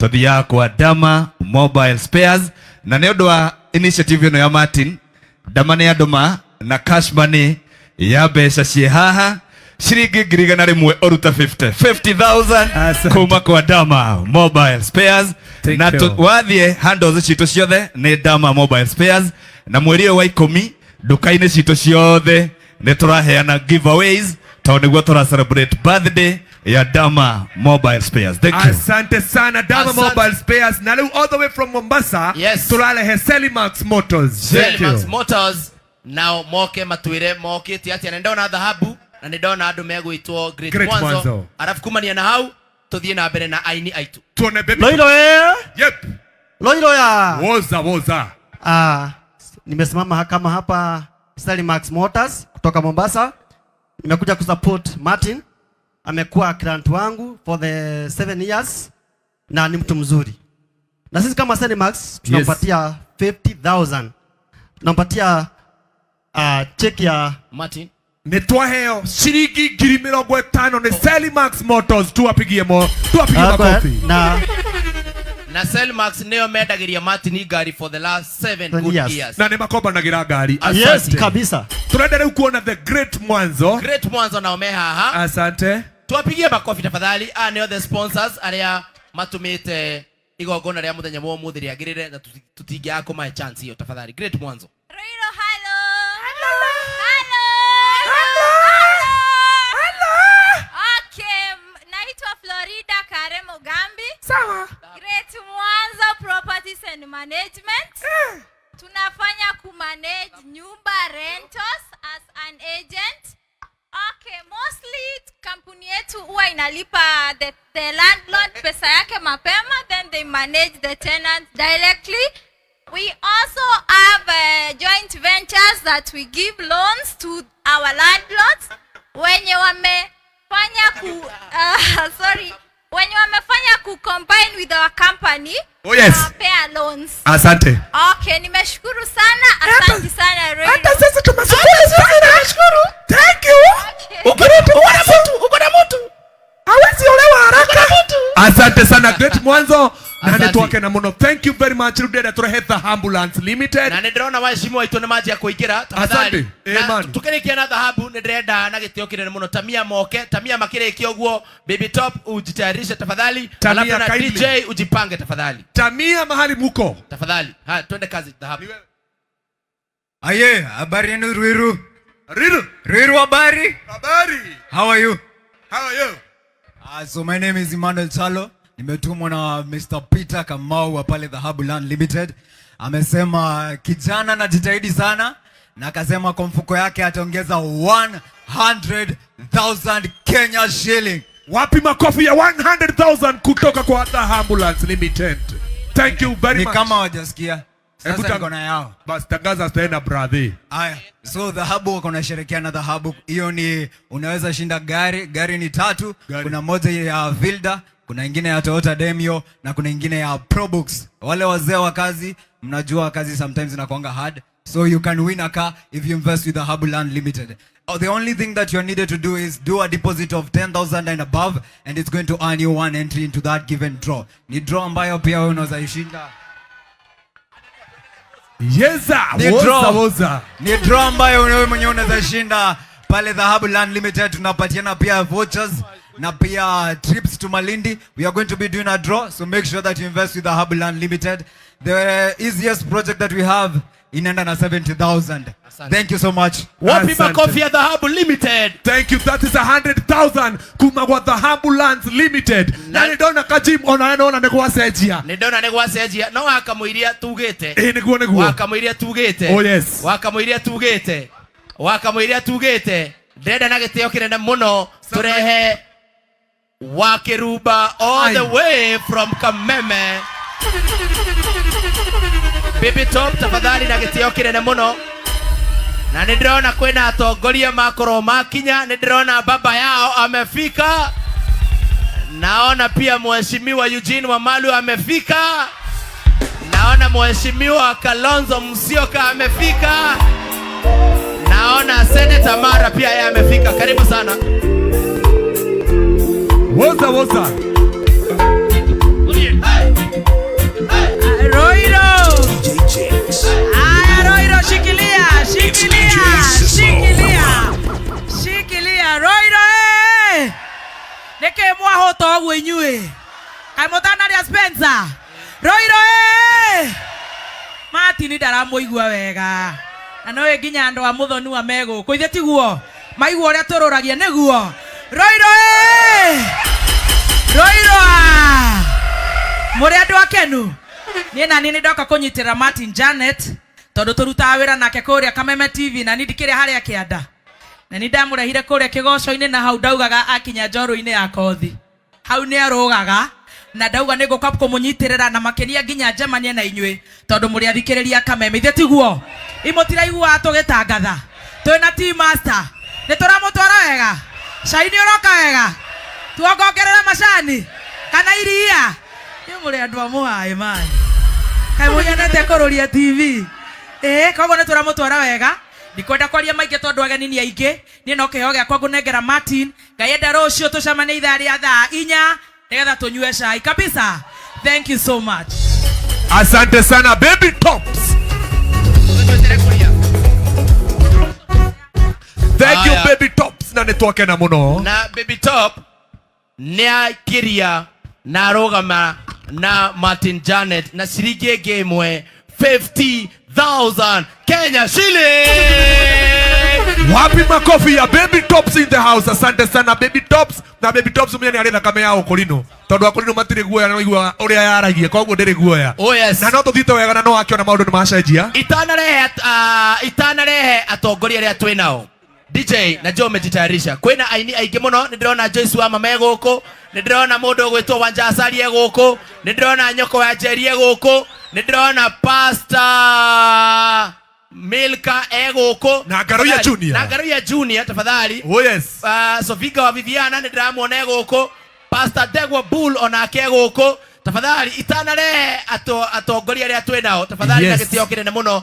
Tothia kwa Dama Mobile Spares na nĩ ũndũ wa initiative ĩno ya Martin. Dama nĩ andũma na cash money ya mbeca ciĩ haha shilingi 100 oruta 50,000 kuma kwa Dama Mobile Spares. Na wathie handles citũ ciothe nĩ Dama Mobile Spares, na mweri wa 10 nduka-inĩ citũ ciothe nĩ tũraheana giveaways tondũ nĩguo tũra celebrate birthday ya Dama Mobile Spares. Thank you. Asante sana Dama Mobile Spares. Na leo all the way from Mombasa. Yes. Tulale Selimax Motors. Selimax Motors. Now moke matwire moke tiati ndona dhahabu na ndona andu megwitwo Great Mwanzo. Arafu kumania na hau tuthie na mbere na aini aitu. Tuone baby. Loiro Yep. Loiro ya. Woza. Nimesimama kama hapa Selimax Motors kutoka Mombasa. Nimekuja kusupport Martin. Amekuwa client wangu for the 7 years na ni mtu mzuri. Na sisi kama Selimax tunampatia 50,000. Tunampatia check ya Martin. Netwaheo shilingi 50,000 ni Selimax Motors. Tuwapigie makofi. Na Selimax neo medagiria Martin gari for the last 7 good years. Na ni makoba nagira gari. Yes, kabisa. Tunaendelea kuona the Great Mwanzo. Great Mwanzo na omeha haha. Asante. Tuwapigie makofi tafadhali. Neo the sponsors aria matumite igogona ria muthenya mwo muthiri agirire na tutingi yako my chance hiyo tafadhali. Great Mwanzo. Roiro, hello. Okay, naitwa Florida Karemo Gambi. Sawa. Great Mwanzo Properties and Management. Tunafanya kumanage nyumba rentals as an agent. Okay, mostly kampuni yetu huwa inalipa the landlord pesa yake mapema, then they manage the tenant directly. We also have joint ventures that we give loans to our landlords wenye wamefanya combine with our company. Oh yes. Pair loans. Asante. Okay, nimeshukuru sana. Asante sana Roy. Hata sisi tumeshukuru sana. Thank you. Uko na mtu. Hawezi olewa haraka. Asante sana Great Mwanzo. Na netwake na muno. Thank you very much. Rudeda turehetha Ambulance Limited. Na ndirona waheshimiwa waitu nemaji ya kuingira tafadhali. Asante. Tukirikia na dhahabu ndirenda na gitio kinene muno Tamia moke. Tamia makirikia uguo Baby Top ujitayarishe tafadhali. Alafu na DJ ujipange tafadhali. Tamia mahali muko. Tafadhali. Twende kazi dhahabu. Aye, habari yenu Ruiru. Ruiru habari? Habari. How are you? So my name is Emmanuel Chalo. Nimetumwa na Mr. Peter Kamau wa pale Dhahabu Land Limited. Amesema kijana anajitahidi sana na akasema kwa mfuko yake ataongeza 100,000 Kenya shilling. Wapi makofi ya 100,000 kutoka kwa Dhahabu Land Limited. Thank you very much. Ni kama wajasikia. Sasa niko na yao. Basi tangaza tena brother. Aya, so Dhahabu wako na sherekea na Dhahabu. Hiyo ni unaweza shinda gari ni 3. Kuna moja ya Vilda, kuna ingine ya Toyota Demio na kuna ingine ya Probux. Wale wazee wa kazi, mnajua kazi sometimes inakuanga hard. So you can win a car if you invest with Dhahabu Land Limited. The only thing that you're needed to do is do a deposit of 10,000 and above, and it's going to earn you 1 entry into that given draw. Ni draw ambayo pia wewe unaweza ishinda. Yeza, woza. Ni draw ambayo wewe mwenyewe unaweza shinda pale Dhahabu Land Limited. Tunapatiana pia vouchers na pia trips to Malindi. We are going to be doing a draw, so make sure that you invest with Dhahabu Land Limited. The easiest project that we have inaenda na 70,000. Thank you so much. Wapi makofi ya Dhahabu Limited. Thank you. That is 100,000 kuma kwa Dhahabu Land Limited. Na nidona kajim ona negwasejia. Nidona negwasejia. No wakamuiria tugete. Niguo. Wakamuiria tugete. Oh yes. Wakamuiria tugete. Ndenda na gitio kinene muno turehe Wakiruba all the way from Kameme. Baby Top tafadhali na gitio kinene muno. Na ndirona kwena atongoria makoro makinya, ndirona baba yao amefika. Naona pia mheshimiwa Eugene Wamalu amefika. Naona mheshimiwa Kalonzo Musyoka amefika. Naona Senator Mara pia yeye amefika. Karibu sana. Woza. Hey. okay mwahoto ogwo inyue kai mutana ria Spencer Roiro Martin ndaramuigua wega na no nginya andu a muthonu wa mego ko ithe tiguo maigua uria tururagia niguo Roiro muri andu akenu nie na nini ndoka kunyitira Martin Janet tondu turuta wira nake kuria Kameme TV na nindikire haria kianda na nindamurehire kuria kigoco-ini na hau ndaugaga akinya njoro-ini ya kothi hau ni arugaga na ndauga niguka kumunyitirira na makenia nginya njemanie na inyui tondu muri athikiriria Kameme ithe tiguo imutiraigua tugitangatha twina team master ni turamutwara wega caini uroka wega tuongongerera macani kana iria ni muri andu amuhae mani kai muyanete kururia TV koguo ni turamutwara wega ndikwenda kwaria maingi tondu ageni ni aingi ni no kiho giakwa ngunengera Martin ngai enda rucio tucemane ithaa ria thaa 4 nigetha tunyue cai kabisa. Thank you so much. Asante sana Baby Tops. Thank you Baby Tops na nitwake na muno na Baby Top nia kiria na rogama na Martin Janet na ciringi gemwe 50,000 Kenya shilling. Wapi makofi ya Baby Tops in the house. Asante sana Baby Tops na Baby Tops umenya ni aretha kame yao kulino tondu akulino matire guoya na igua uria yaragie koguo ndire guoya. Oh yes. Na no tuthite wega na no akiona maundu ni macenjia itanarehe atongoria ria twinao DJ na Joe mejitayarisha kwina aini aingi muno ndirona Joyce wa mama guku ndirona mundu gwitwo Wanja Acarie guku ndirona nyoko ya Jerie guku ndirona Pastor Milka guku na Garuya Junior tafadhali. Oh yes. Sofiga wa Viviana ndiramwona guku Pastor Degwa Bull onake guku tafadhali itanarehe atongoria ria twinao tafadhali na gitio kinene muno.